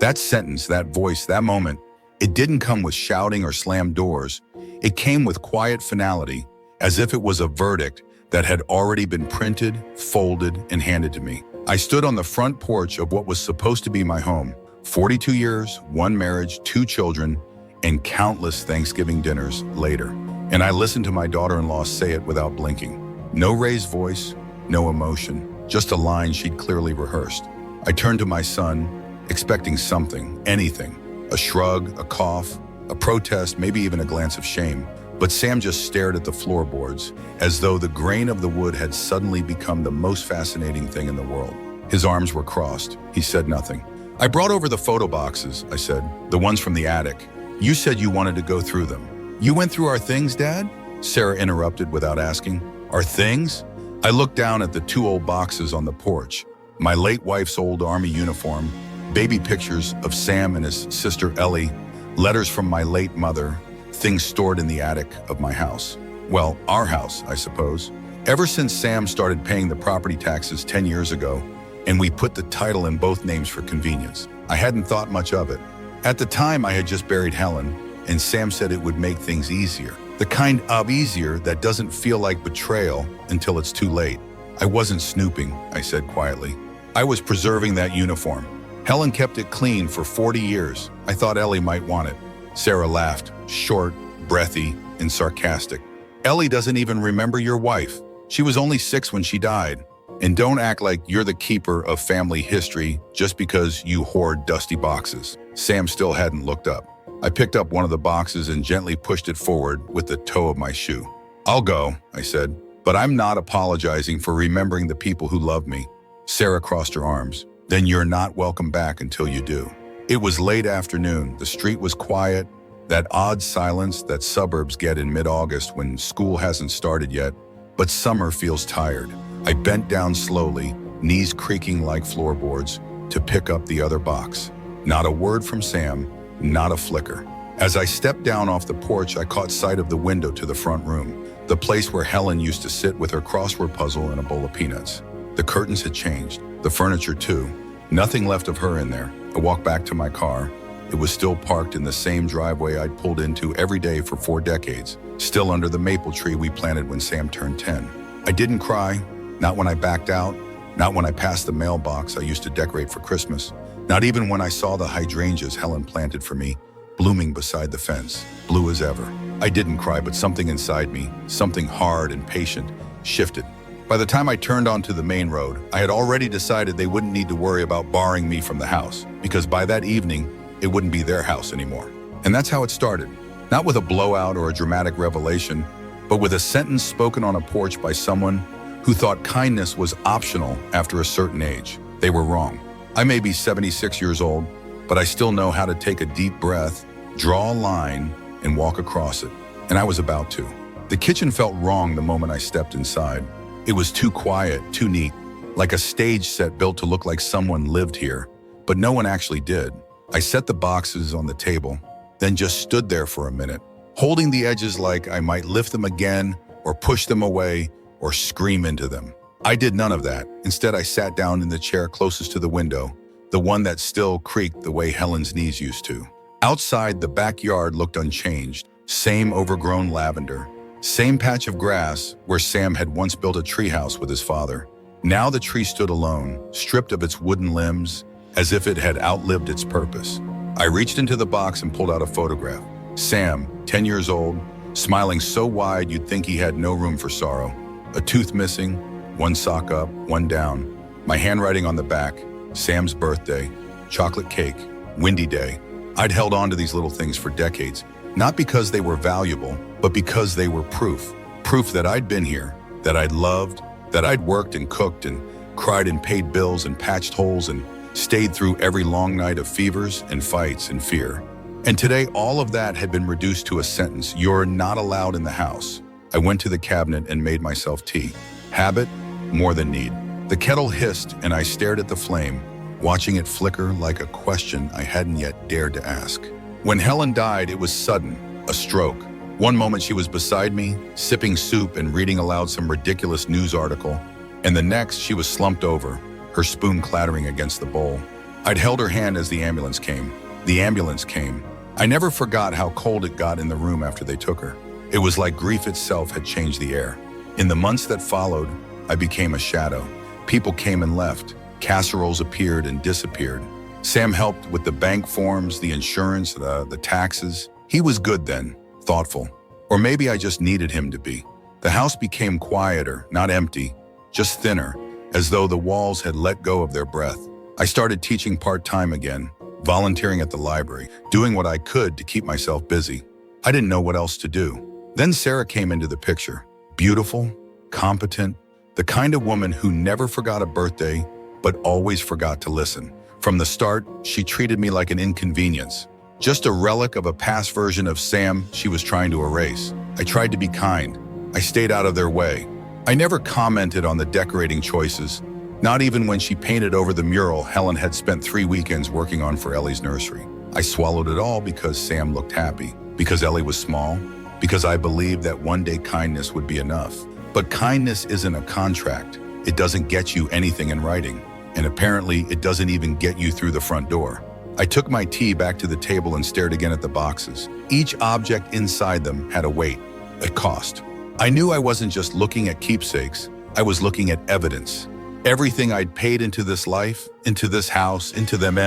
That sentence, that voice, that moment, it didn't come with shouting or slammed doors. It came with quiet finality, as if it was a verdict that had already been printed, folded, and handed to me. I stood on the front porch of what was supposed to be my home. 42 years, one marriage, two children, and countless Thanksgiving dinners later. And I listened to my daughter-in-law say it without blinking. No raised voice, no emotion, just a line she'd clearly rehearsed. I turned to my son, expecting something, anything. A shrug, a cough, a protest, maybe even a glance of shame. But Sam just stared at the floorboards, as though the grain of the wood had suddenly become the most fascinating thing in the world. His arms were crossed. He said nothing. "I brought over the photo boxes," I said, "the ones from the attic. You said you wanted to go through them." "You went through our things, Dad?" Sarah interrupted without asking. "Our things?" I looked down at the two old boxes on the porch. My late wife's old Army uniform, baby pictures of Sam and his sister Ellie, letters from my late mother, things stored in the attic of my house. Well, our house, I suppose. Ever since Sam started paying the property taxes 10 years ago, and we put the title in both names for convenience, I hadn't thought much of it. At the time, I had just buried Helen, and Sam said it would make things easier. The kind of easier that doesn't feel like betrayal until it's too late. I wasn't snooping, I said quietly. I was preserving that uniform. Helen kept it clean for 40 years. I thought Ellie might want it. Sarah laughed, short, breathy, and sarcastic. "Ellie doesn't even remember your wife. She was only 6 when she died. And don't act like you're the keeper of family history just because you hoard dusty boxes." Sam still hadn't looked up. I picked up one of the boxes and gently pushed it forward with the toe of my shoe. "I'll go," I said, "but I'm not apologizing for remembering the people who love me." Sarah crossed her arms. "Then you're not welcome back until you do." It was late afternoon. The street was quiet, that odd silence that suburbs get in mid-August when school hasn't started yet, but summer feels tired. I bent down slowly, knees creaking like floorboards, to pick up the other box. Not a word from Sam, not a flicker. As I stepped down off the porch, I caught sight of the window to the front room, the place where Helen used to sit with her crossword puzzle and a bowl of peanuts. The curtains had changed, the furniture too. Nothing left of her in there. I walked back to my car. It was still parked in the same driveway I'd pulled into every day for 4 decades, still under the maple tree we planted when Sam turned 10. I didn't cry, not when I backed out, not when I passed the mailbox I used to decorate for Christmas, not even when I saw the hydrangeas Helen planted for me, blooming beside the fence, blue as ever. I didn't cry, but something inside me, something hard and patient, shifted. By the time I turned onto the main road, I had already decided they wouldn't need to worry about barring me from the house, because by that evening, it wouldn't be their house anymore. And that's how it started. Not with a blowout or a dramatic revelation, but with a sentence spoken on a porch by someone who thought kindness was optional after a certain age. They were wrong. I may be 76 years old, but I still know how to take a deep breath, draw a line, and walk across it. And I was about to. The kitchen felt wrong the moment I stepped inside. It was too quiet, too neat, like a stage set built to look like someone lived here, but no one actually did. I set the boxes on the table, then just stood there for a minute, holding the edges like I might lift them again or push them away or scream into them. I did none of that. Instead, I sat down in the chair closest to the window, the one that still creaked the way Helen's knees used to. Outside, the backyard looked unchanged, same overgrown lavender, same patch of grass where Sam had once built a treehouse with his father. Now the tree stood alone, stripped of its wooden limbs, as if it had outlived its purpose. I reached into the box and pulled out a photograph. Sam, 10 years old, smiling so wide you'd think he had no room for sorrow. A tooth missing, one sock up, one down. My handwriting on the back, Sam's birthday, chocolate cake, windy day. I'd held on to these little things for decades, not because they were valuable, but because they were proof. Proof that I'd been here, that I'd loved, that I'd worked and cooked and cried and paid bills and patched holes and stayed through every long night of fevers and fights and fear. And today, all of that had been reduced to a sentence: "You're not allowed in the house." I went to the cabinet and made myself tea. Habit, more than need. The kettle hissed and I stared at the flame, watching it flicker like a question I hadn't yet dared to ask. When Helen died, it was sudden, a stroke. One moment she was beside me, sipping soup and reading aloud some ridiculous news article, and the next she was slumped over, her spoon clattering against the bowl. I'd held her hand as the ambulance came. The ambulance came. I never forgot how cold it got in the room after they took her. It was like grief itself had changed the air. In the months that followed, I became a shadow. People came and left. Casseroles appeared and disappeared. Sam helped with the bank forms, the insurance, the taxes. He was good then, thoughtful. Or maybe I just needed him to be. The house became quieter, not empty, just thinner, as though the walls had let go of their breath. I started teaching part-time again, volunteering at the library, doing what I could to keep myself busy. I didn't know what else to do. Then Sarah came into the picture. Beautiful, competent, the kind of woman who never forgot a birthday, but always forgot to listen. From the start, she treated me like an inconvenience, just a relic of a past version of Sam she was trying to erase. I tried to be kind. I stayed out of their way. I never commented on the decorating choices, not even when she painted over the mural Helen had spent 3 weekends working on for Ellie's nursery. I swallowed it all because Sam looked happy, because Ellie was small, because I believed that one day kindness would be enough. But kindness isn't a contract. It doesn't get you anything in writing. And apparently, it doesn't even get you through the front door. I took my tea back to the table and stared again at the boxes. Each object inside them had a weight, a cost. I knew I wasn't just looking at keepsakes. I was looking at evidence. Everything I'd paid into this life, into this house, into them,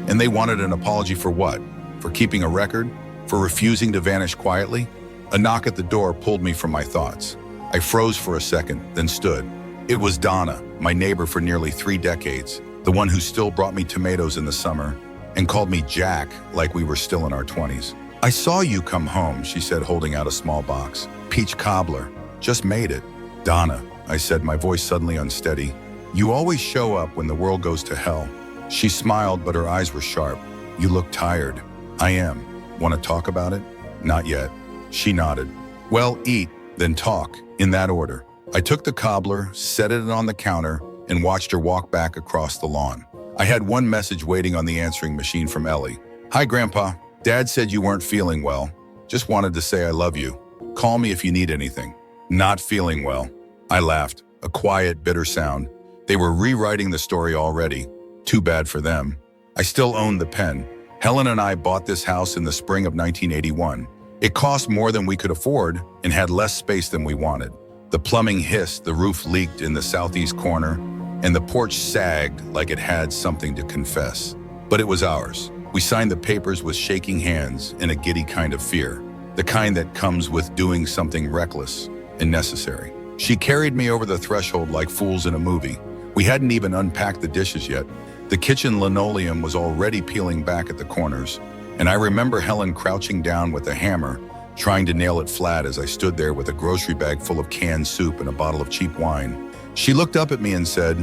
and they wanted an apology for what? For keeping a record? For refusing to vanish quietly? A knock at the door pulled me from my thoughts. I froze for a second, then stood. It was Donna, my neighbor for nearly 3 decades, the one who still brought me tomatoes in the summer and called me Jack like we were still in our 20s. I saw you come home, she said, holding out a small box. Peach cobbler. Just made it. Donna, I said, my voice suddenly unsteady. You always show up when the world goes to hell. She smiled, but her eyes were sharp. You look tired. I am. Want to talk about it? Not yet. She nodded. Well, eat, then talk, in that order. I took the cobbler, set it on the counter, and watched her walk back across the lawn. I had one message waiting on the answering machine from Ellie. Hi, Grandpa. Dad said you weren't feeling well. Just wanted to say I love you. Call me if you need anything. Not feeling well. I laughed, a quiet, bitter sound. They were rewriting the story already. Too bad for them. I still owned the pen. Helen and I bought this house in the spring of 1981. It cost more than we could afford and had less space than we wanted. The plumbing hissed, the roof leaked in the southeast corner, and the porch sagged like it had something to confess. But it was ours. We signed the papers with shaking hands and a giddy kind of fear, the kind that comes with doing something reckless and necessary. She carried me over the threshold like fools in a movie. We hadn't even unpacked the dishes yet. The kitchen linoleum was already peeling back at the corners, and I remember Helen crouching down with a hammer, trying to nail it flat as I stood there with a grocery bag full of canned soup and a bottle of cheap wine. She looked up at me and said,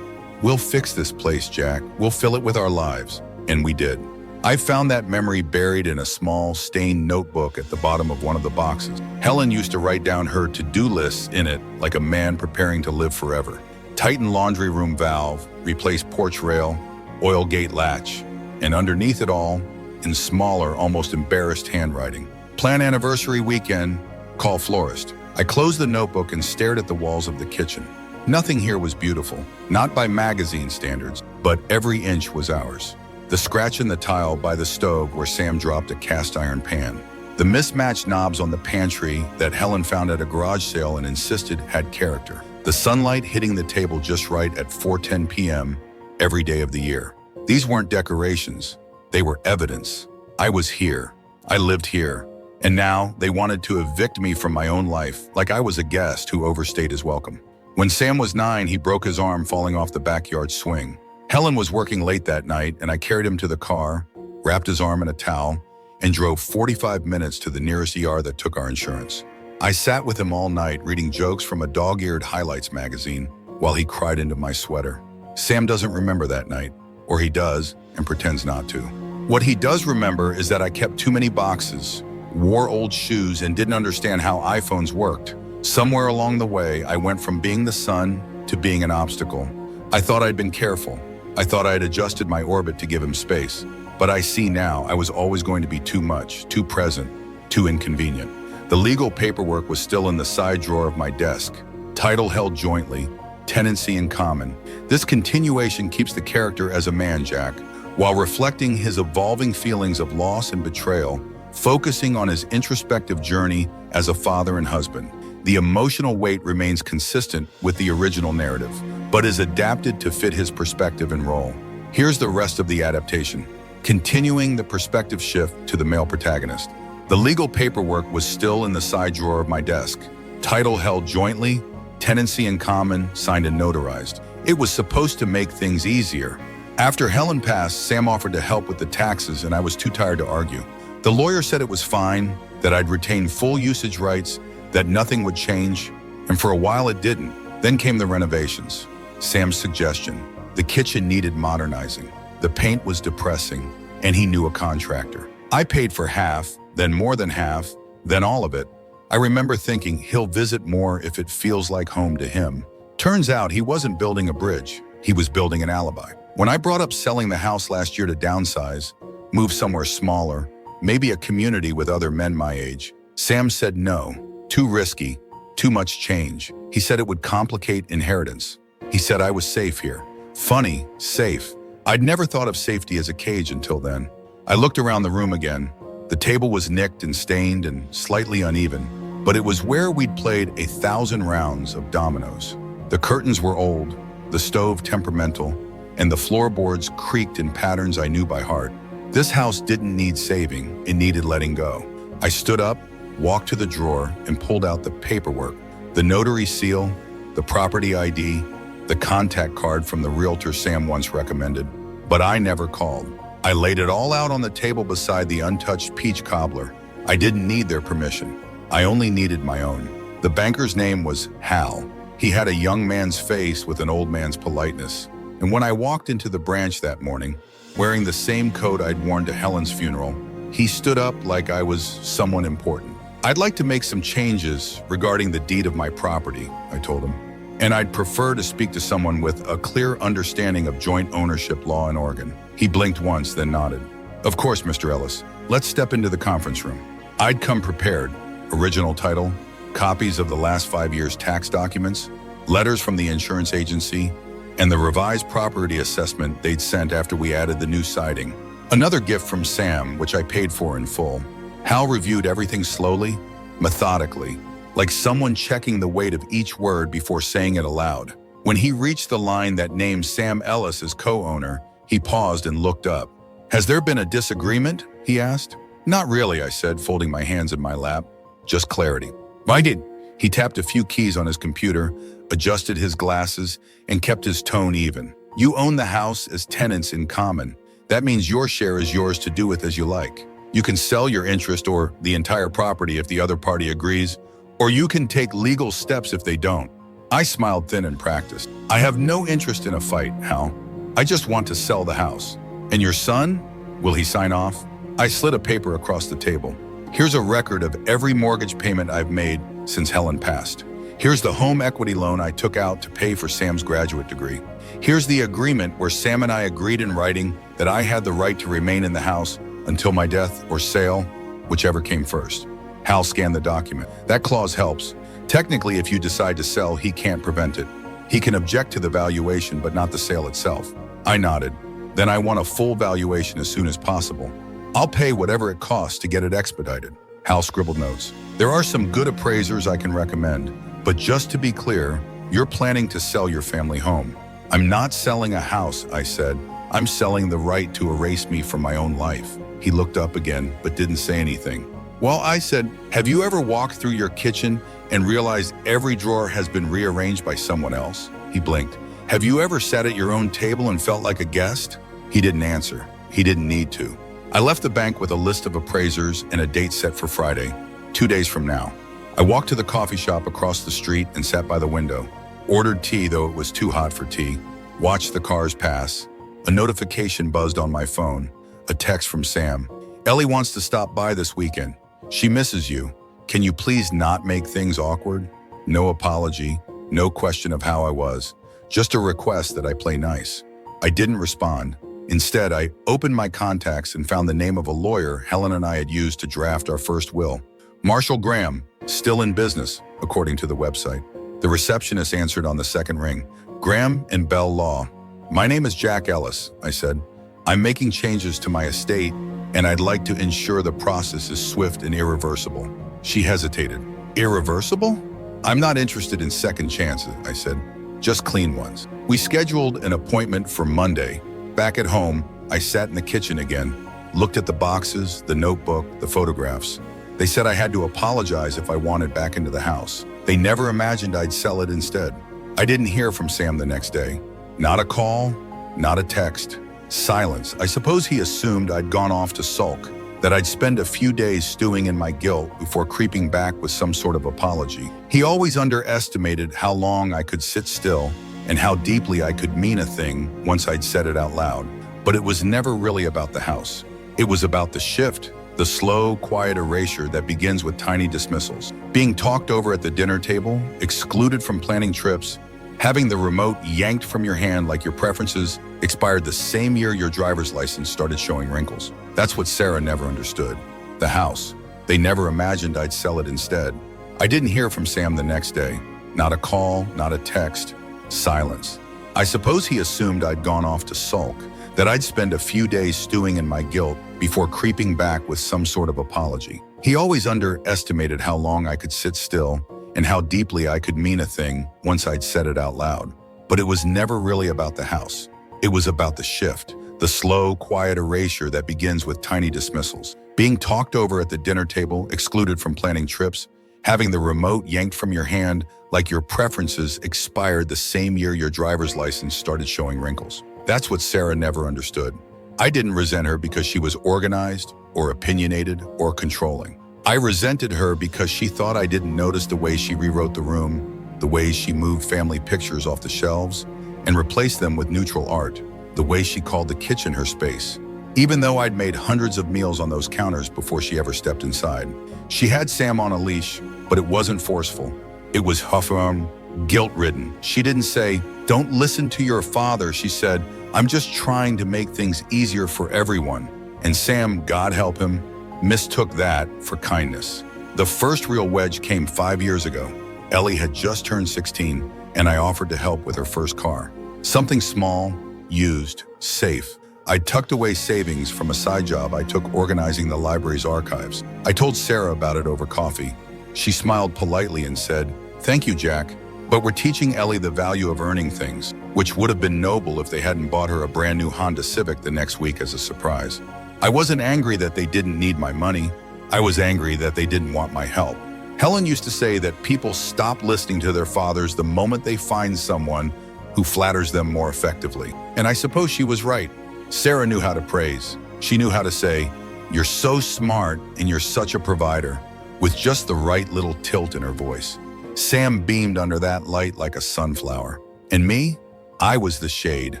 "We'll fix this place, Jack. We'll fill it with our lives." And we did. I found that memory buried in a small, stained notebook at the bottom of one of the boxes. Helen used to write down her to-do lists in it like a man preparing to live forever. Tighten laundry room valve, replace porch rail, oil gate latch, and underneath it all, in smaller, almost embarrassed handwriting, plan anniversary weekend, call florist. I closed the notebook and stared at the walls of the kitchen. Nothing here was beautiful, not by magazine standards, but every inch was ours. The scratch in the tile by the stove where Sam dropped a cast iron pan. The mismatched knobs on the pantry that Helen found at a garage sale and insisted had character. The sunlight hitting the table just right at 4:10 p.m. every day of the year. These weren't decorations. They were evidence. I was here. I lived here. And now they wanted to evict me from my own life, like I was a guest who overstayed his welcome. When Sam was 9, he broke his arm falling off the backyard swing. Helen was working late that night, and I carried him to the car, wrapped his arm in a towel, and drove 45 minutes to the nearest ER that took our insurance. I sat with him all night reading jokes from a dog-eared highlights magazine while he cried into my sweater. Sam doesn't remember that night, or he does and pretends not to. What he does remember is that I kept too many boxes, wore old shoes, and didn't understand how iPhones worked. Somewhere along the way, I went from being the sun to being an obstacle. I thought I'd been careful. I thought I had adjusted my orbit to give him space. But I see now I was always going to be too much, too present, too inconvenient. The legal paperwork was still in the side drawer of my desk. Title held jointly, tenancy in common. This continuation keeps the character as a man, Jack, while reflecting his evolving feelings of loss and betrayal, focusing on his introspective journey as a father and husband. The emotional weight remains consistent with the original narrative, but is adapted to fit his perspective and role. Here's the rest of the adaptation, continuing the perspective shift to the male protagonist. The legal paperwork was still in the side drawer of my desk. Title held jointly, tenancy in common, signed and notarized. It was supposed to make things easier. After Helen passed, Sam offered to help with the taxes and I was too tired to argue. The lawyer said it was fine, that I'd retain full usage rights, that nothing would change, and for a while it didn't. Then came the renovations. Sam's suggestion. The kitchen needed modernizing. The paint was depressing, and he knew a contractor. I paid for half, then more than half, then all of it. I remember thinking he'll visit more if it feels like home to him. Turns out he wasn't building a bridge, he was building an alibi. When I brought up selling the house last year to downsize, move somewhere smaller, maybe a community with other men my age, Sam said no, too risky, too much change. He said it would complicate inheritance. He said I was safe here. Funny, safe. I'd never thought of safety as a cage until then. I looked around the room again. The table was nicked and stained and slightly uneven, but it was where we'd played 1,000 rounds of dominoes. The curtains were old, the stove temperamental, and the floorboards creaked in patterns I knew by heart. This house didn't need saving, it needed letting go. I stood up, walked to the drawer, and pulled out the paperwork, the notary seal, the property ID, the contact card from the realtor Sam once recommended, but I never called. I laid it all out on the table beside the untouched peach cobbler. I didn't need their permission. I only needed my own. The banker's name was Hal. He had a young man's face with an old man's politeness. And when I walked into the branch that morning, wearing the same coat I'd worn to Helen's funeral, he stood up like I was someone important. I'd like to make some changes regarding the deed of my property, I told him. And I'd prefer to speak to someone with a clear understanding of joint ownership law in Oregon. He blinked once, then nodded. Of course, Mr. Ellis. Let's step into the conference room. I'd come prepared. Original title, copies of the last 5 years' tax documents, letters from the insurance agency, and the revised property assessment they'd sent after we added the new siding. Another gift from Sam, which I paid for in full. Hal reviewed everything slowly, methodically, like someone checking the weight of each word before saying it aloud. When he reached the line that named Sam Ellis as co-owner, he paused and looked up. Has there been a disagreement? He asked. Not really, I said, folding my hands in my lap. Just clarity. I did. He tapped a few keys on his computer, adjusted his glasses, and kept his tone even. You own the house as tenants in common. That means your share is yours to do with as you like. You can sell your interest or the entire property if the other party agrees, or you can take legal steps if they don't. I smiled thin and practiced. I have no interest in a fight, Hal. I just want to sell the house. And your son? Will he sign off? I slid a paper across the table. Here's a record of every mortgage payment I've made since Helen passed. Here's the home equity loan I took out to pay for Sam's graduate degree. Here's the agreement where Sam and I agreed in writing that I had the right to remain in the house until my death or sale, whichever came first. Hal scanned the document. That clause helps. Technically, if you decide to sell, he can't prevent it. He can object to the valuation, but not the sale itself. I nodded. Then I want a full valuation as soon as possible. I'll pay whatever it costs to get it expedited. Hal scribbled notes. There are some good appraisers I can recommend, but just to be clear, you're planning to sell your family home. I'm not selling a house, I said. I'm selling the right to erase me from my own life. He looked up again, but didn't say anything. Well, I said, have you ever walked through your kitchen and realized every drawer has been rearranged by someone else? He blinked. Have you ever sat at your own table and felt like a guest? He didn't answer. He didn't need to. I left the bank with a list of appraisers and a date set for Friday, 2 days from now. I walked to the coffee shop across the street and sat by the window. Ordered tea, though it was too hot for tea. Watched the cars pass. A notification buzzed on my phone. A text from Sam. Ellie wants to stop by this weekend. She misses you. Can you please not make things awkward? No apology, no question of how I was. Just a request that I play nice. I didn't respond. Instead, I opened my contacts and found the name of a lawyer Helen and I had used to draft our first will. Marshall Graham, still in business, according to the website. The receptionist answered on the second ring. Graham and Bell Law. My name is Jack Ellis, I said. I'm making changes to my estate, and I'd like to ensure the process is swift and irreversible. She hesitated. Irreversible? I'm not interested in second chances, I said. Just clean ones. We scheduled an appointment for Monday. Back at home, I sat in the kitchen again, looked at the boxes, the notebook, the photographs. They said I had to apologize if I wanted back into the house. They never imagined I'd sell it instead. I didn't hear from Sam the next day. Not a call, not a text. Silence. I suppose he assumed I'd gone off to sulk, that I'd spend a few days stewing in my guilt before creeping back with some sort of apology. He always underestimated how long I could sit still and how deeply I could mean a thing once I'd said it out loud. But it was never really about the house. It was about the shift, the slow, quiet erasure that begins with tiny dismissals. Being talked over at the dinner table, excluded from planning trips, having the remote yanked from your hand like your preferences expired the same year your driver's license started showing wrinkles. That's what Sarah never understood. The house. They never imagined I'd sell it instead. I didn't hear from Sam the next day. Not a call, not a text. Silence. I suppose he assumed I'd gone off to sulk, that I'd spend a few days stewing in my guilt before creeping back with some sort of apology. He always underestimated how long I could sit still and how deeply I could mean a thing once I'd said it out loud. But it was never really about the house. It was about the shift, the slow, quiet erasure that begins with tiny dismissals. Being talked over at the dinner table, excluded from planning trips, having the remote yanked from your hand like your preferences expired the same year your driver's license started showing wrinkles. That's what Sarah never understood. I didn't resent her because she was organized or opinionated or controlling. I resented her because she thought I didn't notice the way she rewrote the room, the way she moved family pictures off the shelves and replaced them with neutral art, the way she called the kitchen her space. Even though I'd made hundreds of meals on those counters before she ever stepped inside. She had Sam on a leash, but it wasn't forceful. It was firm, guilt-ridden. She didn't say, "Don't listen to your father," she said, "I'm just trying to make things easier for everyone." And Sam, God help him, mistook that for kindness. The first real wedge came 5 years ago. Ellie had just turned 16, and I offered to help with her first car. Something small, used, safe. I tucked away savings from a side job I took organizing the library's archives. I told Sarah about it over coffee. She smiled politely and said, "Thank you, Jack, but we're teaching Ellie the value of earning things," which would have been noble if they hadn't bought her a brand new Honda Civic the next week as a surprise. I wasn't angry that they didn't need my money. I was angry that they didn't want my help. Helen used to say that people stop listening to their fathers the moment they find someone who flatters them more effectively. And I suppose she was right. Sarah knew how to praise. She knew how to say, "You're so smart and you're such a provider," with just the right little tilt in her voice. Sam beamed under that light like a sunflower. And me? I was the shade.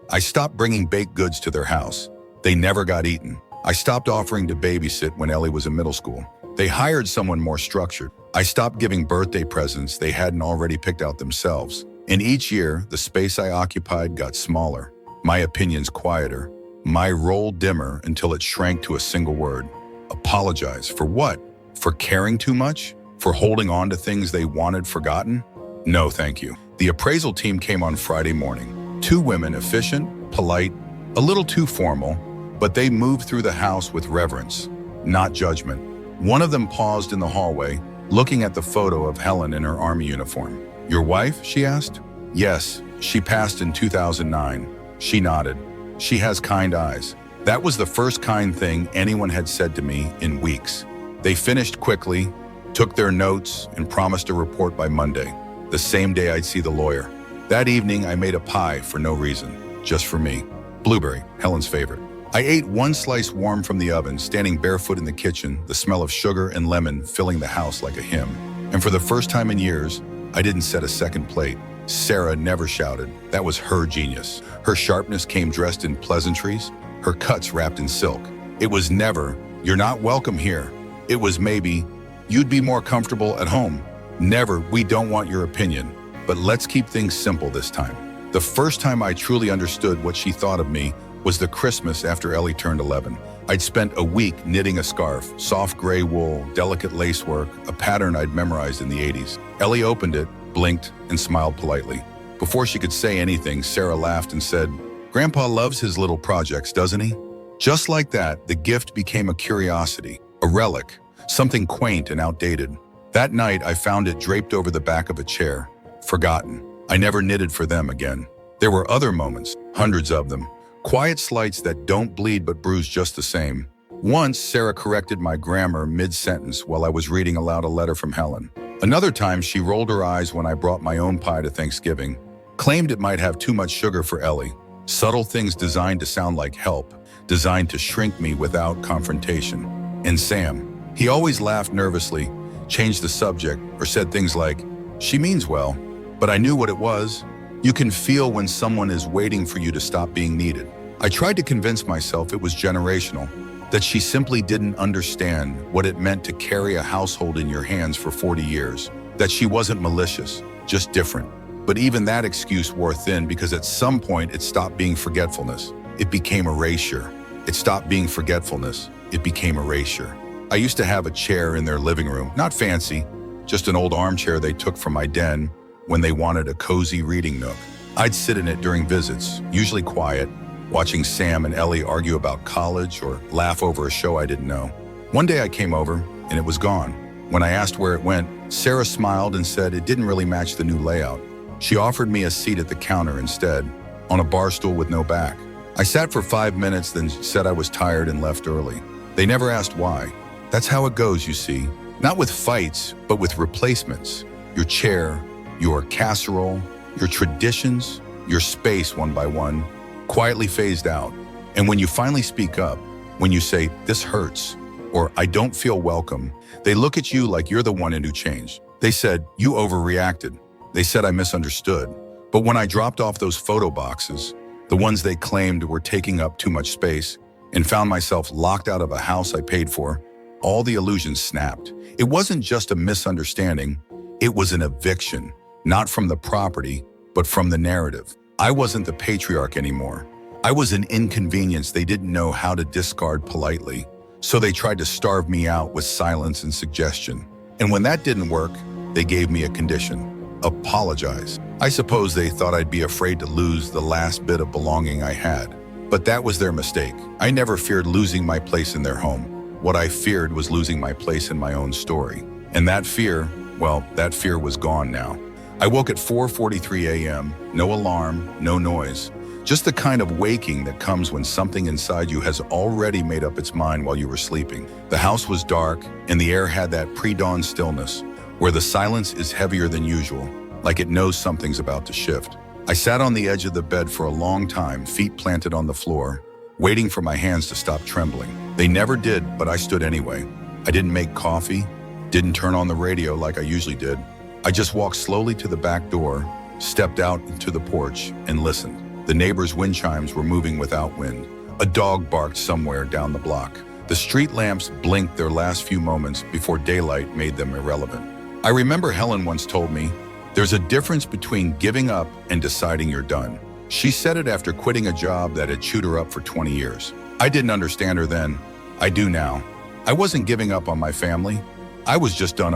I stopped bringing baked goods to their house. They never got eaten. I stopped offering to babysit when Ellie was in middle school. They hired someone more structured. I stopped giving birthday presents they hadn't already picked out themselves. And each year, the space I occupied got smaller, my opinions quieter, my role dimmer until it shrank to a single word. Apologize. For what? For caring too much? For holding on to things they wanted forgotten? No, thank you. The appraisal team came on Friday morning. 2 women, efficient, polite, a little too formal, but they moved through the house with reverence, not judgment. One of them paused in the hallway, looking at the photo of Helen in her army uniform. "Your wife?" she asked. "Yes, she passed in 2009. She nodded. "She has kind eyes." That was the first kind thing anyone had said to me in weeks. They finished quickly, took their notes, and promised a report by Monday, the same day I'd see the lawyer. That evening, I made a pie for no reason, just for me. Blueberry, Helen's favorite. I ate one slice warm from the oven, standing barefoot in the kitchen, the smell of sugar and lemon filling the house like a hymn. And for the first time in years, I didn't set a second plate. Sarah never shouted. That was her genius. Her sharpness came dressed in pleasantries, her cuts wrapped in silk. It was never, "You're not welcome here." It was maybe, "You'd be more comfortable at home." Never, "We don't want your opinion, but let's keep things simple this time." The first time I truly understood what she thought of me was the Christmas after Ellie turned 11. I'd spent a week knitting a scarf, soft gray wool, delicate lacework, a pattern I'd memorized in the 80s. Ellie opened it, blinked, and smiled politely. Before she could say anything, Sarah laughed and said, Grandpa loves his little projects, doesn't he? Just like that, the gift became a curiosity, a relic, something quaint and outdated. That night, I found it draped over the back of a chair, forgotten. I never knitted for them again. There were other moments, hundreds of them, quiet slights that don't bleed but bruise just the same. Once, Sarah corrected my grammar mid-sentence while I was reading aloud a letter from Helen. Another time, she rolled her eyes when I brought my own pie to Thanksgiving, claimed it might have too much sugar for Ellie. Subtle things designed to sound like help, designed to shrink me without confrontation. And Sam, he always laughed nervously, changed the subject, or said things like, "She means well," but I knew what it was. You can feel when someone is waiting for you to stop being needed. I tried to convince myself it was generational, that she simply didn't understand what it meant to carry a household in your hands for 40 years, that she wasn't malicious, just different. But even that excuse wore thin because at some point it stopped being forgetfulness. It became erasure. It stopped being forgetfulness. It became erasure. I used to have a chair in their living room, not fancy, just an old armchair they took from my den when they wanted a cozy reading nook. I'd sit in it during visits, usually quiet, watching Sam and Ellie argue about college or laugh over a show I didn't know. One day I came over and it was gone. When I asked where it went, Sarah smiled and said it didn't really match the new layout. She offered me a seat at the counter instead, on a bar stool with no back. I sat for 5 minutes, then said I was tired and left early. They never asked why. That's how it goes, you see. Not with fights, but with replacements. Your chair, your casserole, your traditions, your space one by one, quietly phased out. And when you finally speak up, when you say, "This hurts," or "I don't feel welcome," they look at you like you're the one who changed. They said, "You overreacted." They said I misunderstood. But when I dropped off those photo boxes, the ones they claimed were taking up too much space, and found myself locked out of a house I paid for, all the illusions snapped. It wasn't just a misunderstanding, it was an eviction, not from the property, but from the narrative. I wasn't the patriarch anymore. I was an inconvenience they didn't know how to discard politely, so they tried to starve me out with silence and suggestion. And when that didn't work, they gave me a condition: apologize. I suppose they thought I'd be afraid to lose the last bit of belonging I had. But that was their mistake. I never feared losing my place in their home. What I feared was losing my place in my own story. And that fear, well, that fear was gone now. I woke at 4:43 a.m., no alarm, no noise. Just the kind of waking that comes when something inside you has already made up its mind while you were sleeping. The house was dark, and the air had that pre-dawn stillness, where the silence is heavier than usual, like it knows something's about to shift. I sat on the edge of the bed for a long time, feet planted on the floor, waiting for my hands to stop trembling. They never did, but I stood anyway. I didn't make coffee, didn't turn on the radio like I usually did. I just walked slowly to the back door, stepped out into the porch, and listened. The neighbors' wind chimes were moving without wind. A dog barked somewhere down the block. The street lamps blinked their last few moments before daylight made them irrelevant. I remember Helen once told me, "There's a difference between giving up and deciding you're done." She said it after quitting a job that had chewed her up for 20 years. I didn't understand her then. I do now. I wasn't giving up on my family. I was just done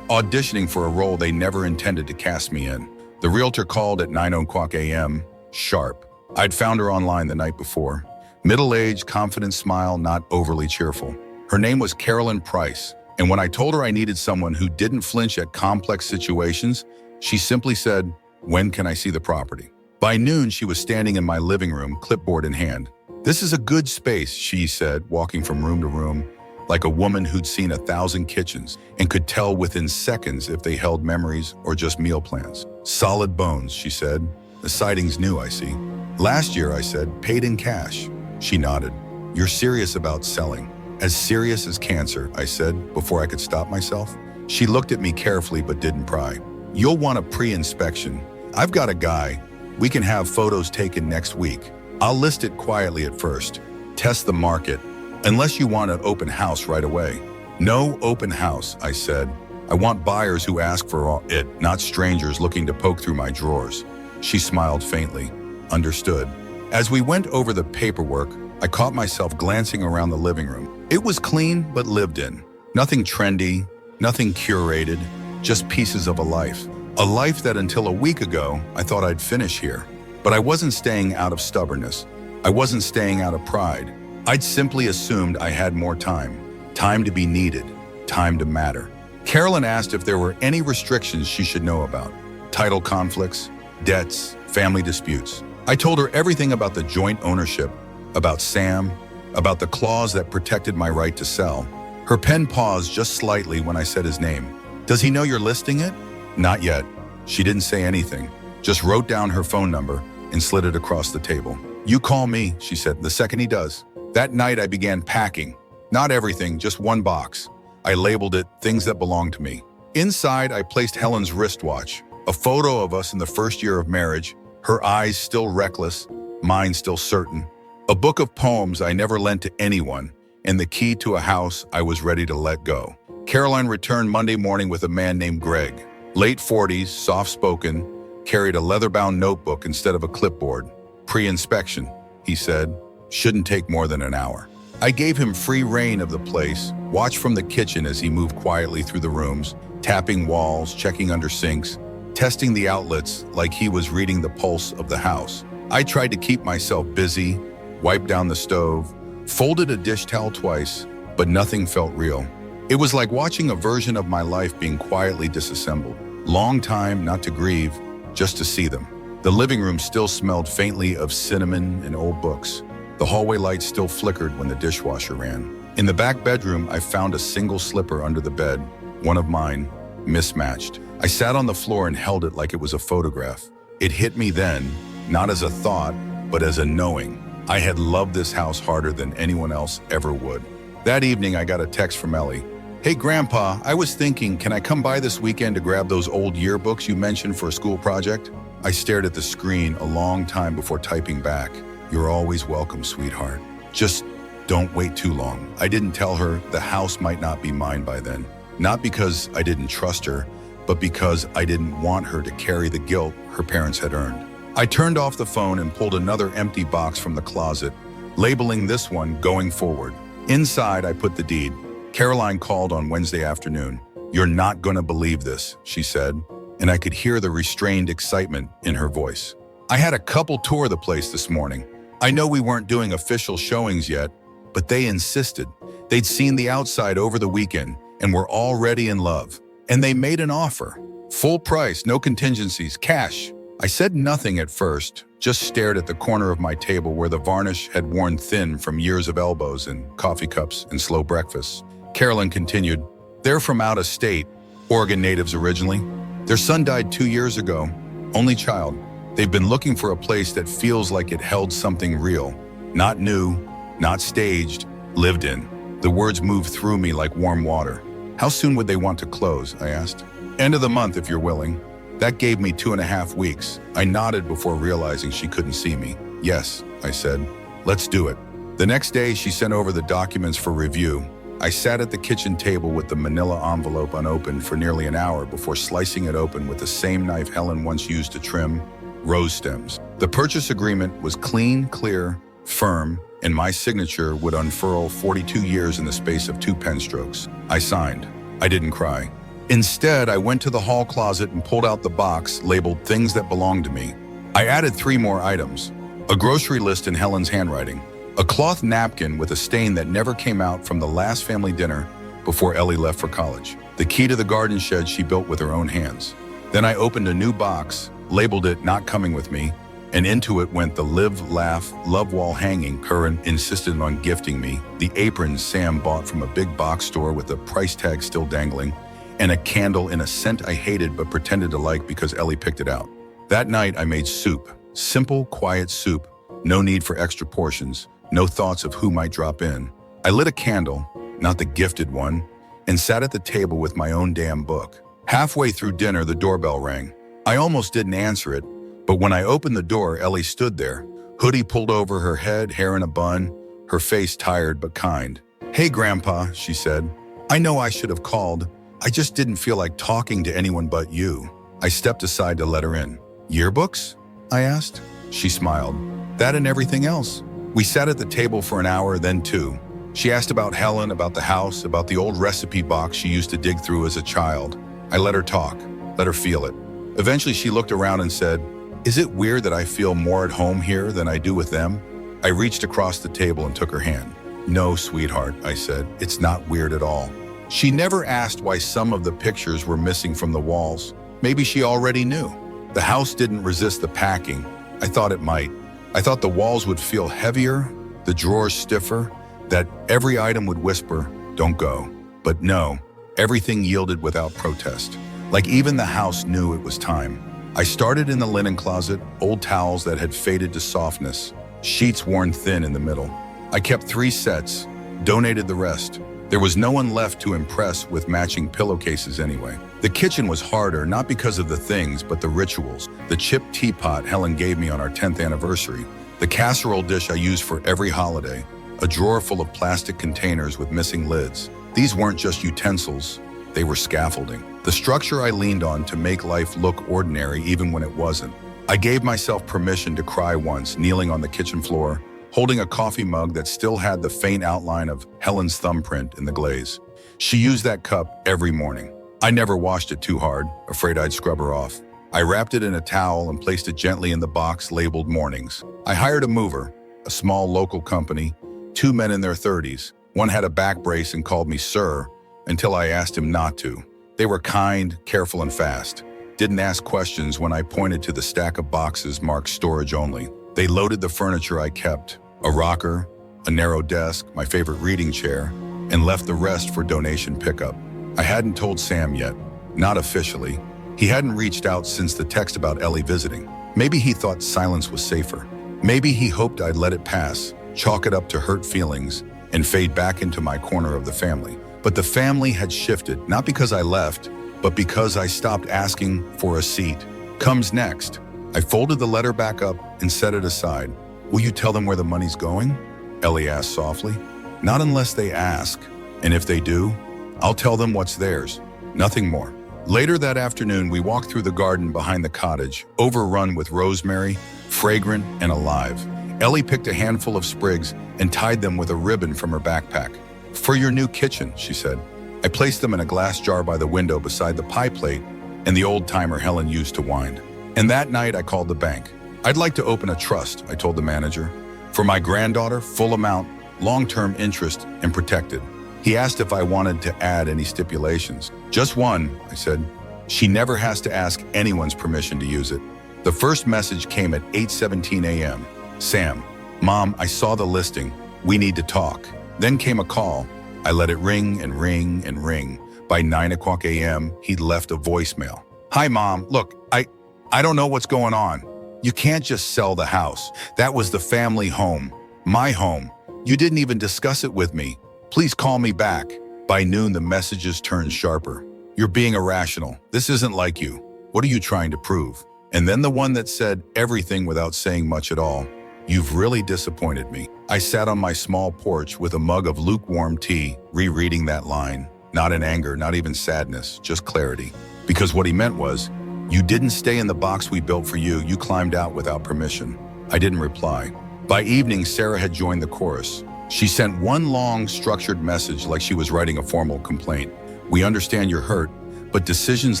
auditioning for a role they never intended to cast me in. The realtor called at 9 o'clock a.m., sharp. I'd found her online the night before. Middle-aged, confident smile, not overly cheerful. Her name was Carolyn Price, and when I told her I needed someone who didn't flinch at complex situations, she simply said, "When can I see the property?" By noon, she was standing in my living room, clipboard in hand. "This is a good space," she said, walking from room to room, like a woman who'd seen 1,000 kitchens and could tell within seconds if they held memories or just meal plans. "Solid bones," she said. "The siding's new, I see." "Last year," I said, "paid in cash." She nodded. "You're serious about selling." "As serious as cancer," I said, before I could stop myself. She looked at me carefully but didn't pry. "You'll want a pre-inspection. I've got a guy. We can have photos taken next week. I'll list it quietly at first. Test the market. Unless you want an open house right away." "No open house," I said. "I want buyers who ask for it, not strangers looking to poke through my drawers." She smiled faintly. "Understood." As we went over the paperwork, I caught myself glancing around the living room. It was clean but lived in. Nothing trendy, nothing curated, just pieces of a life. A life that until a week ago, I thought I'd finish here. But I wasn't staying out of stubbornness. I wasn't staying out of pride. I'd simply assumed I had more time. Time to be needed. Time to matter. Carolyn asked if there were any restrictions she should know about. Title conflicts, debts, family disputes. I told her everything about the joint ownership, about Sam, about the clause that protected my right to sell. Her pen paused just slightly when I said his name. Does he know you're listing it? Not yet. She didn't say anything, just wrote down her phone number and slid it across the table. You call me, she said, the second he does. That night I began packing. Not everything, just one box. I labeled it Things That Belong to Me. Inside, I placed Helen's wristwatch, a photo of us in the first year of marriage, her eyes still reckless, mine still certain. A book of poems I never lent to anyone, and the key to a house I was ready to let go. Caroline returned Monday morning with a man named Greg. Late 40s, soft-spoken, carried a leather-bound notebook instead of a clipboard. Pre-inspection, he said, shouldn't take more than an hour. I gave him free rein of the place, watched from the kitchen as he moved quietly through the rooms, tapping walls, checking under sinks, testing the outlets like he was reading the pulse of the house. I tried to keep myself busy, wiped down the stove, folded a dish towel twice, but nothing felt real. It was like watching a version of my life being quietly disassembled. Long time not to grieve, just to see them. The living room still smelled faintly of cinnamon and old books. The hallway light still flickered when the dishwasher ran. In the back bedroom, I found a single slipper under the bed, one of mine, mismatched. I sat on the floor and held it like it was a photograph. It hit me then, not as a thought, but as a knowing. I had loved this house harder than anyone else ever would. That evening, I got a text from Ellie. Hey, Grandpa, I was thinking, can I come by this weekend to grab those old yearbooks you mentioned for a school project? I stared at the screen a long time before typing back. You're always welcome, sweetheart. Just don't wait too long. I didn't tell her the house might not be mine by then. Not because I didn't trust her, but because I didn't want her to carry the guilt her parents had earned. I turned off the phone and pulled another empty box from the closet, labeling this one Going Forward. Inside, I put the deed. Caroline called on Wednesday afternoon. You're not gonna believe this, she said, and I could hear the restrained excitement in her voice. I had a couple tour the place this morning. I know we weren't doing official showings yet, but they insisted. They'd seen the outside over the weekend and were already in love. And they made an offer. Full price, no contingencies, cash. I said nothing at first, just stared at the corner of my table where the varnish had worn thin from years of elbows and coffee cups and slow breakfasts. Carolyn continued, they're from out of state, Oregon natives originally. Their son died 2 years ago, only child. They've been looking for a place that feels like it held something real, not new, not staged, lived in. The words moved through me like warm water. How soon would they want to close, I asked. End of the month if you're willing. That gave me 2.5 weeks. I nodded before realizing she couldn't see me. Yes, I said. Let's do it. The next day, she sent over the documents for review. I sat at the kitchen table with the manila envelope unopened for nearly an hour before slicing it open with the same knife Helen once used to trim rose stems. The purchase agreement was clean, clear, firm, and my signature would unfurl 42 years in the space of 2 pen strokes. I signed. I didn't cry. Instead, I went to the hall closet and pulled out the box labeled Things That Belong to Me. I added 3 more items. A grocery list in Helen's handwriting. A cloth napkin with a stain that never came out from the last family dinner before Ellie left for college. The key to the garden shed she built with her own hands. Then I opened a new box, labeled it Not Coming With Me, and into it went the Live, Laugh, Love wall hanging Curran insisted on gifting me, the apron Sam bought from a big box store with the price tag still dangling, and a candle in a scent I hated but pretended to like because Ellie picked it out. That night I made soup, simple, quiet soup, no need for extra portions, no thoughts of who might drop in. I lit a candle, not the gifted one, and sat at the table with my own damn book. Halfway through dinner, the doorbell rang. I almost didn't answer it, but when I opened the door, Ellie stood there, hoodie pulled over her head, hair in a bun, her face tired but kind. Hey, Grandpa, she said. I know I should have called. I just didn't feel like talking to anyone but you. I stepped aside to let her in. Yearbooks? I asked. She smiled. That and everything else. We sat at the table for an hour, then 2. She asked about Helen, about the house, about the old recipe box she used to dig through as a child. I let her talk, let her feel it. Eventually she looked around and said, Is it weird that I feel more at home here than I do with them? I reached across the table and took her hand. No, sweetheart, I said. It's not weird at all. She never asked why some of the pictures were missing from the walls. Maybe she already knew. The house didn't resist the packing. I thought it might. I thought the walls would feel heavier, the drawers stiffer, that every item would whisper, "Don't go." But no, everything yielded without protest. Like even the house knew it was time. I started in the linen closet, old towels that had faded to softness, sheets worn thin in the middle. I kept 3 sets, donated the rest. There was no one left to impress with matching pillowcases anyway. The kitchen was harder, not because of the things, but the rituals. The chipped teapot Helen gave me on our 10th anniversary, the casserole dish I used for every holiday, a drawer full of plastic containers with missing lids. These weren't just utensils, they were scaffolding. The structure I leaned on to make life look ordinary even when it wasn't. I gave myself permission to cry once, kneeling on the kitchen floor, holding a coffee mug that still had the faint outline of Helen's thumbprint in the glaze. She used that cup every morning. I never washed it too hard, afraid I'd scrub her off. I wrapped it in a towel and placed it gently in the box labeled mornings. I hired a mover, a small local company, 2 men in their 30s. One had a back brace and called me sir until I asked him not to. They were kind, careful, and fast. Didn't ask questions when I pointed to the stack of boxes marked storage only. They loaded the furniture I kept, a rocker, a narrow desk, my favorite reading chair, and left the rest for donation pickup. I hadn't told Sam yet, not officially. He hadn't reached out since the text about Ellie visiting. Maybe he thought silence was safer. Maybe he hoped I'd let it pass, chalk it up to hurt feelings, and fade back into my corner of the family. But the family had shifted, not because I left, but because I stopped asking for a seat. Comes next. I folded the letter back up and set it aside. Will you tell them where the money's going? Ellie asked softly. Not unless they ask. And if they do, I'll tell them what's theirs. Nothing more. Later that afternoon, we walked through the garden behind the cottage, overrun with rosemary, fragrant and alive. Ellie picked a handful of sprigs and tied them with a ribbon from her backpack. For your new kitchen, she said. I placed them in a glass jar by the window beside the pie plate and the old-timer Helen used to wind. And that night, I called the bank. I'd like to open a trust, I told the manager. For my granddaughter, full amount, long-term interest, and protected. He asked if I wanted to add any stipulations. Just one, I said. She never has to ask anyone's permission to use it. The first message came at 8:17 a.m. Sam, Mom, I saw the listing. We need to talk. Then came a call. I let it ring and ring and ring. By 9 o'clock a.m., he'd left a voicemail. Hi, Mom. Look, I don't know what's going on. You can't just sell the house. That was the family home. My home. You didn't even discuss it with me. Please call me back. By noon, the messages turned sharper. You're being irrational. This isn't like you. What are you trying to prove? And then the one that said everything without saying much at all. You've really disappointed me. I sat on my small porch with a mug of lukewarm tea, rereading that line. Not in anger, not even sadness, just clarity. Because what he meant was, you didn't stay in the box we built for you. You climbed out without permission. I didn't reply. By evening, Sarah had joined the chorus. She sent one long, structured message like she was writing a formal complaint. We understand you're hurt, but decisions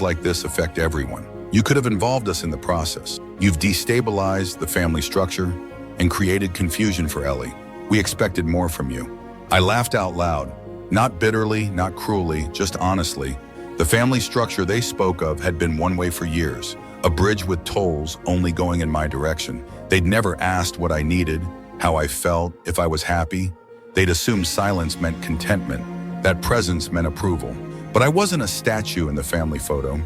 like this affect everyone. You could have involved us in the process. You've destabilized the family structure and created confusion for Ellie. We expected more from you. I laughed out loud, not bitterly, not cruelly, just honestly. The family structure they spoke of had been one way for years, a bridge with tolls only going in my direction. They'd never asked what I needed, how I felt, if I was happy. They'd assumed silence meant contentment, that presence meant approval. But I wasn't a statue in the family photo.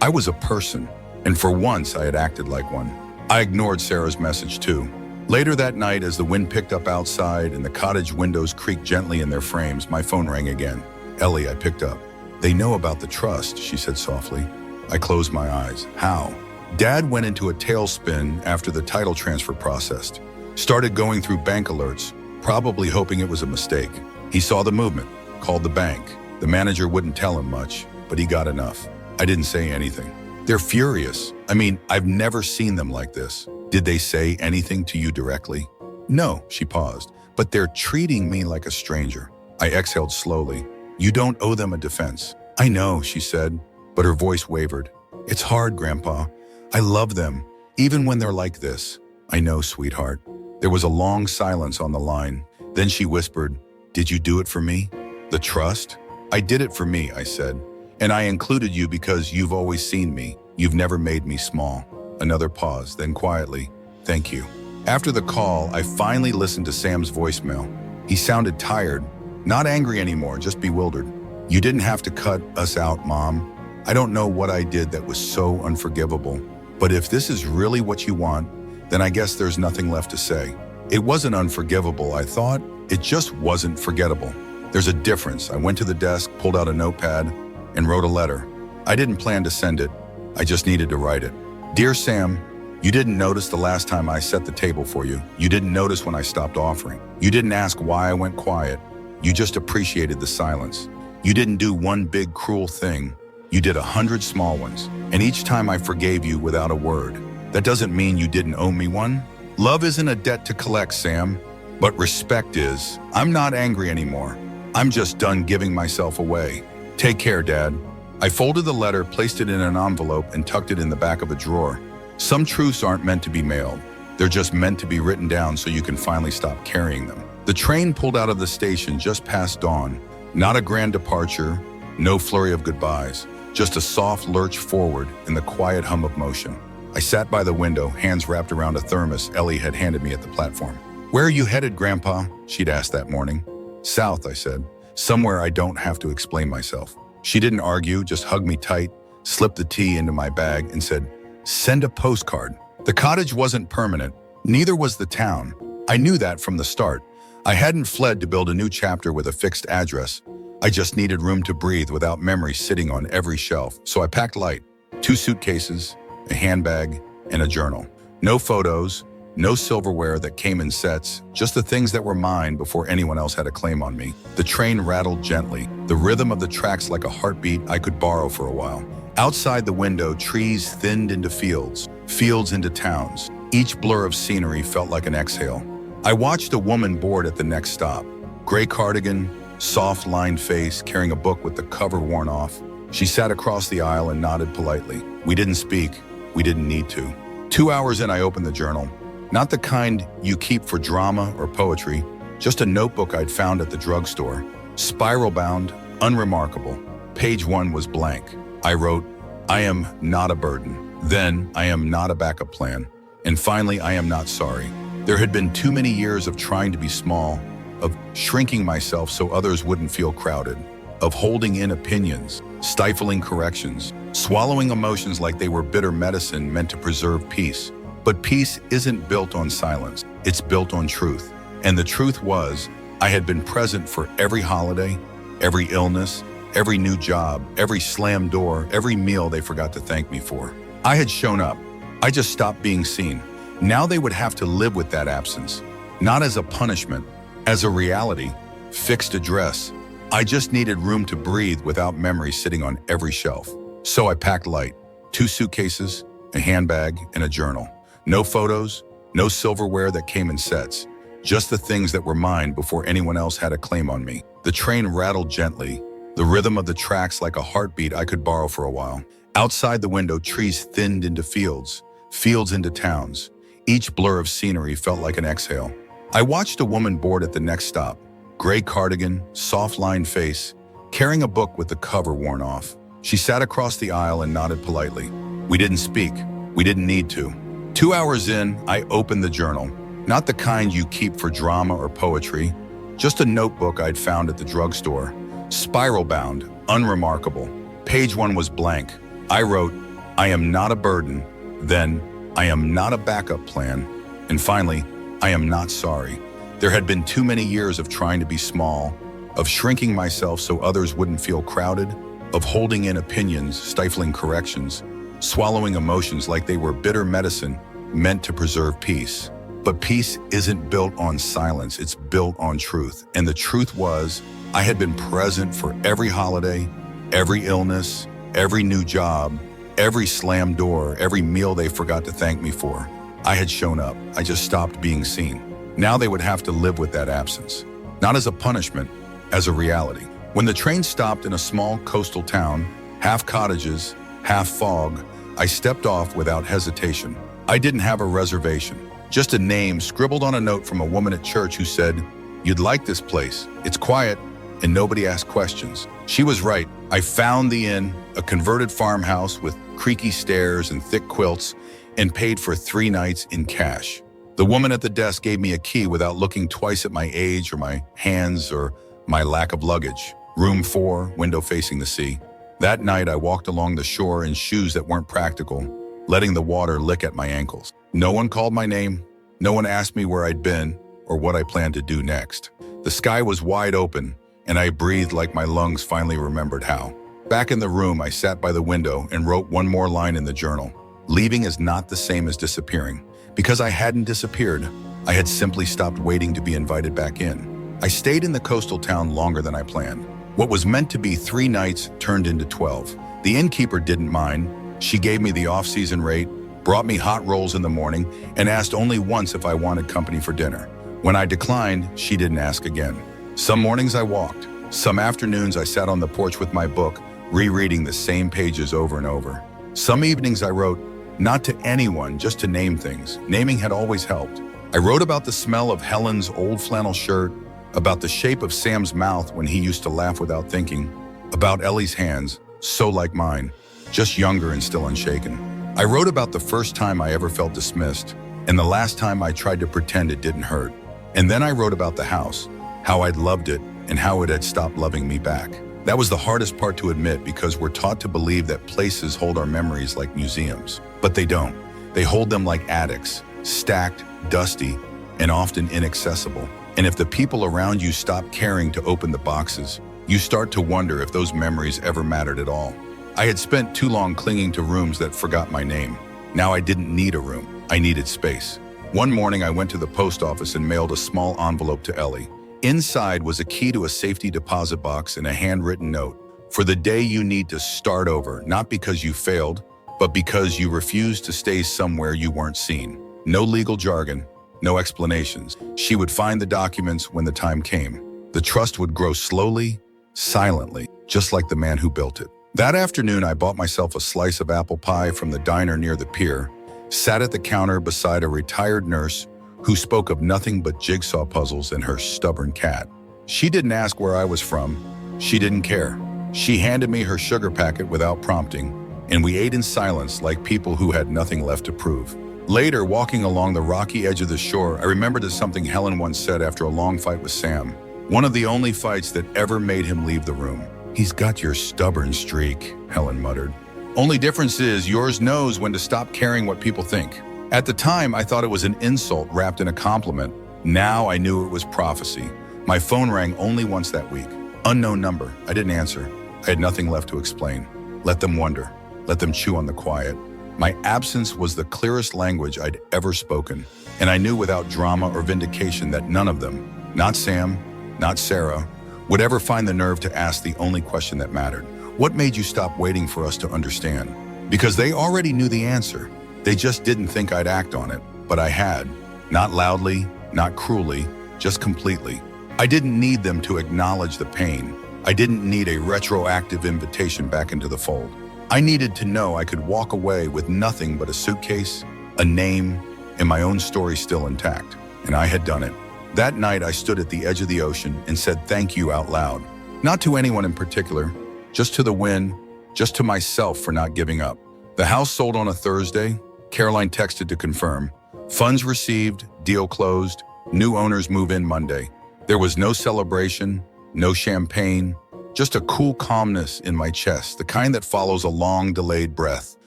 I was a person, and for once I had acted like one. I ignored Sarah's message too. Later that night, as the wind picked up outside and the cottage windows creaked gently in their frames, my phone rang again. Ellie, I picked up. They know about the trust, she said softly. I closed my eyes. How? Dad went into a tailspin after the title transfer processed. Started going through bank alerts, probably hoping it was a mistake. He saw the movement, called the bank. The manager wouldn't tell him much, but he got enough. I didn't say anything. They're furious. I mean, I've never seen them like this. Did they say anything to you directly? No, she paused, but they're treating me like a stranger. I exhaled slowly. You don't owe them a defense. I know, she said, but her voice wavered. It's hard, Grandpa. I love them. Even when they're like this. I know, sweetheart. There was a long silence on the line. Then she whispered, "Did you do it for me?" The trust? "I did it for me," I said. "And I included you because you've always seen me. You've never made me small." Another pause, then quietly, "Thank you." After the call, I finally listened to Sam's voicemail. He sounded tired, not angry anymore, just bewildered. "You didn't have to cut us out, Mom. I don't know what I did that was so unforgivable. But if this is really what you want, then I guess there's nothing left to say. It wasn't unforgivable, I thought. It just wasn't forgettable. There's a difference." I went to the desk, pulled out a notepad, and wrote a letter. I didn't plan to send it. I just needed to write it. "Dear Sam, you didn't notice the last time I set the table for you. You didn't notice when I stopped offering. You didn't ask why I went quiet. You just appreciated the silence. You didn't do one big cruel thing. You did 100 small ones. And each time I forgave you without a word. That doesn't mean you didn't owe me one. Love isn't a debt to collect, Sam. But respect is. I'm not angry anymore. I'm just done giving myself away. Take care, Dad." I folded the letter, placed it in an envelope, and tucked it in the back of a drawer. Some truths aren't meant to be mailed. They're just meant to be written down so you can finally stop carrying them. The train pulled out of the station just past dawn. Not a grand departure, no flurry of goodbyes, just a soft lurch forward in the quiet hum of motion. I sat by the window, hands wrapped around a thermos Ellie had handed me at the platform. "Where are you headed, Grandpa?" she'd asked that morning. "South," I said. "Somewhere I don't have to explain myself." She didn't argue, just hugged me tight, slipped the tea into my bag, and said, "Send a postcard." The cottage wasn't permanent, neither was the town. I knew that from the start. I hadn't fled to build a new chapter with a fixed address. I just needed room to breathe without memory sitting on every shelf. So I packed light, 2 suitcases, a handbag, and a journal. No photos, no silverware that came in sets, just the things that were mine before anyone else had a claim on me. The train rattled gently, the rhythm of the tracks like a heartbeat I could borrow for a while. Outside the window, trees thinned into fields, fields into towns. Each blur of scenery felt like an exhale. I watched a woman board at the next stop. Gray cardigan, soft lined face, carrying a book with the cover worn off. She sat across the aisle and nodded politely. We didn't speak. We didn't need to. 2 hours in, I opened the journal. Not the kind you keep for drama or poetry, just a notebook I'd found at the drugstore. Spiral-bound, unremarkable. Page 1 was blank. I wrote, "I am not a burden." Then, "I am not a backup plan." And finally, "I am not sorry." There had been too many years of trying to be small, of shrinking myself so others wouldn't feel crowded, of holding in opinions, stifling corrections, swallowing emotions like they were bitter medicine meant to preserve peace. But peace isn't built on silence, it's built on truth. And the truth was, I had been present for every holiday, every illness, every new job, every slammed door, every meal they forgot to thank me for. I had shown up. I just stopped being seen. Now they would have to live with that absence, not as a punishment, as a reality, fixed address. I just needed room to breathe without memory sitting on every shelf. So I packed light, 2 suitcases, a handbag, and a journal. No photos, no silverware that came in sets, just the things that were mine before anyone else had a claim on me. The train rattled gently, the rhythm of the tracks like a heartbeat I could borrow for a while. Outside the window, trees thinned into fields, fields into towns. Each blur of scenery felt like an exhale. I watched a woman board at the next stop. Gray cardigan, soft-lined face, carrying a book with the cover worn off. She sat across the aisle and nodded politely. We didn't speak. We didn't need to. 2 hours in, I opened the journal. Not the kind you keep for drama or poetry, just a notebook I'd found at the drugstore. Spiral-bound, unremarkable. Page 1 was blank. I wrote, "I am not a burden." Then, "I am not a backup plan." And finally, "I am not sorry." There had been too many years of trying to be small, of shrinking myself so others wouldn't feel crowded, of holding in opinions, stifling corrections, swallowing emotions like they were bitter medicine meant to preserve peace. But peace isn't built on silence, it's built on truth. And the truth was, I had been present for every holiday, every illness, every new job, every slammed door, every meal they forgot to thank me for. I had shown up. I just stopped being seen. Now they would have to live with that absence. Not as a punishment, as a reality. When the train stopped in a small coastal town, half cottages, half fog, I stepped off without hesitation. I didn't have a reservation, just a name scribbled on a note from a woman at church who said, "You'd like this place. It's quiet, and nobody asks questions." She was right. I found the inn, a converted farmhouse with creaky stairs and thick quilts, and paid for 3 nights in cash. The woman at the desk gave me a key without looking twice at my age or my hands or my lack of luggage. Room 4, window facing the sea. That night, I walked along the shore in shoes that weren't practical, letting the water lick at my ankles. No one called my name. No one asked me where I'd been or what I planned to do next. The sky was wide open, and I breathed like my lungs finally remembered how. Back in the room, I sat by the window and wrote one more line in the journal. Leaving is not the same as disappearing. Because I hadn't disappeared, I had simply stopped waiting to be invited back in. I stayed in the coastal town longer than I planned. What was meant to be 3 nights turned into 12. The innkeeper didn't mind. She gave me the off-season rate, brought me hot rolls in the morning, and asked only once if I wanted company for dinner. When I declined, she didn't ask again. Some mornings I walked. Some afternoons I sat on the porch with my book, rereading the same pages over and over. Some evenings I wrote, not to anyone, just to name things. Naming had always helped. I wrote about the smell of Helen's old flannel shirt, about the shape of Sam's mouth when he used to laugh without thinking, about Ellie's hands, so like mine, just younger and still unshaken. I wrote about the first time I ever felt dismissed, and the last time I tried to pretend it didn't hurt. And then I wrote about the house, how I'd loved it, and how it had stopped loving me back. That was the hardest part to admit because we're taught to believe that places hold our memories like museums. But they don't. They hold them like attics, stacked, dusty, and often inaccessible. And if the people around you stop caring to open the boxes, you start to wonder if those memories ever mattered at all. I had spent too long clinging to rooms that forgot my name. Now I didn't need a room. I needed space. One morning I went to the post office and mailed a small envelope to Ellie. Inside was a key to a safety deposit box and a handwritten note. For the day you need to start over, not because you failed, but because you refused to stay somewhere you weren't seen. No legal jargon, no explanations. She would find the documents when the time came. The trust would grow slowly, silently, just like the man who built it. That afternoon, I bought myself a slice of apple pie from the diner near the pier, sat at the counter beside a retired nurse who spoke of nothing but jigsaw puzzles and her stubborn cat. She didn't ask where I was from. She didn't care. She handed me her sugar packet without prompting, and we ate in silence like people who had nothing left to prove. Later, walking along the rocky edge of the shore, I remembered something Helen once said after a long fight with Sam. One of the only fights that ever made him leave the room. "He's got your stubborn streak," Helen muttered. "Only difference is yours knows when to stop caring what people think." At the time, I thought it was an insult wrapped in a compliment. Now I knew it was prophecy. My phone rang only once that week. Unknown number. I didn't answer. I had nothing left to explain. Let them wonder. Let them chew on the quiet. My absence was the clearest language I'd ever spoken, and I knew without drama or vindication that none of them, not Sam, not Sarah, would ever find the nerve to ask the only question that mattered. What made you stop waiting for us to understand? Because they already knew the answer. They just didn't think I'd act on it, but I had. Not loudly, not cruelly, just completely. I didn't need them to acknowledge the pain. I didn't need a retroactive invitation back into the fold. I needed to know I could walk away with nothing but a suitcase, a name, and my own story still intact. And I had done it. That night, I stood at the edge of the ocean and said thank you out loud. Not to anyone in particular, just to the wind, just to myself for not giving up. The house sold on a Thursday. Caroline texted to confirm. Funds received, deal closed, new owners move in Monday. There was no celebration, no champagne, just a cool calmness in my chest, the kind that follows a long delayed breath.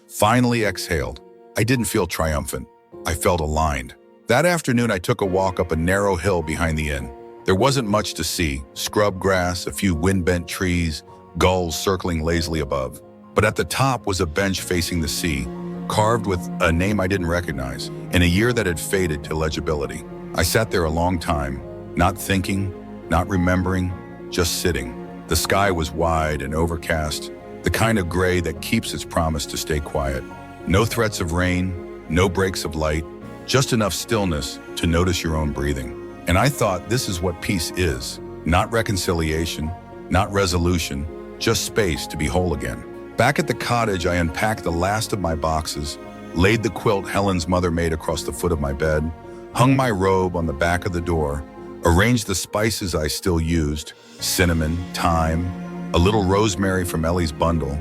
Finally exhaled. I didn't feel triumphant. I felt aligned. That afternoon, I took a walk up a narrow hill behind the inn. There wasn't much to see, scrub grass, a few wind-bent trees, gulls circling lazily above. But at the top was a bench facing the sea, carved with a name I didn't recognize, and a year that had faded to legibility. I sat there a long time, not thinking, not remembering, just sitting. The sky was wide and overcast, the kind of gray that keeps its promise to stay quiet. No threats of rain, no breaks of light, just enough stillness to notice your own breathing. And I thought this is what peace is. Not reconciliation, not resolution, just space to be whole again. Back at the cottage, I unpacked the last of my boxes, laid the quilt Helen's mother made across the foot of my bed, hung my robe on the back of the door, arranged the spices I still used, cinnamon, thyme, a little rosemary from Ellie's bundle,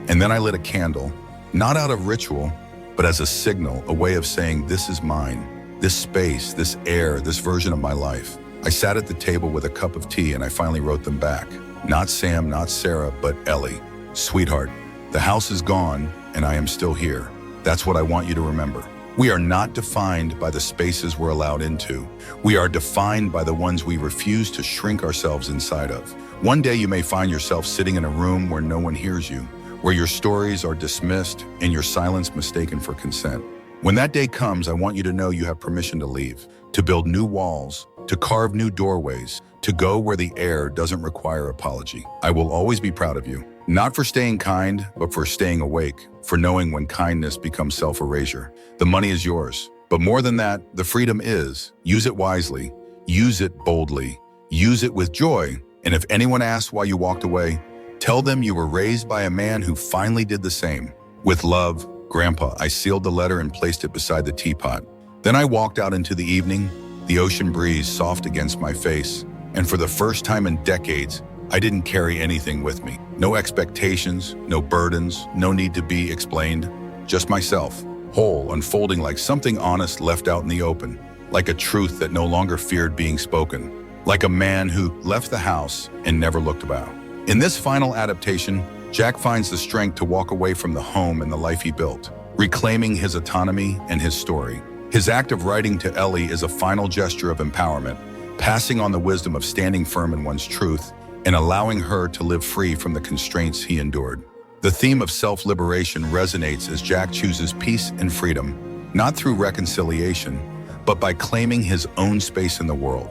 and then I lit a candle, not out of ritual, but as a signal, a way of saying, this is mine, this space, this air, this version of my life. I sat at the table with a cup of tea and I finally wrote them back. Not Sam, not Sarah, but Ellie. Sweetheart, the house is gone and I am still here. That's what I want you to remember. We are not defined by the spaces we're allowed into. We are defined by the ones we refuse to shrink ourselves inside of. One day you may find yourself sitting in a room where no one hears you, where your stories are dismissed and your silence mistaken for consent. When that day comes, I want you to know you have permission to leave, to build new walls, to carve new doorways, to go where the air doesn't require apology. I will always be proud of you, not for staying kind, but for staying awake, for knowing when kindness becomes self-erasure. The money is yours, but more than that, the freedom is. Use it wisely, use it boldly, use it with joy, and if anyone asks why you walked away, tell them you were raised by a man who finally did the same. With love, Grandpa. I sealed the letter and placed it beside the teapot. Then I walked out into the evening, the ocean breeze soft against my face, and for the first time in decades, I didn't carry anything with me. No expectations, no burdens, no need to be explained, just myself, whole, unfolding like something honest left out in the open, like a truth that no longer feared being spoken, like a man who left the house and never looked back. In this final adaptation, Jack finds the strength to walk away from the home and the life he built, reclaiming his autonomy and his story. His act of writing to Ellie is a final gesture of empowerment, passing on the wisdom of standing firm in one's truth and allowing her to live free from the constraints he endured. The theme of self-liberation resonates as Jack chooses peace and freedom, not through reconciliation, but by claiming his own space in the world.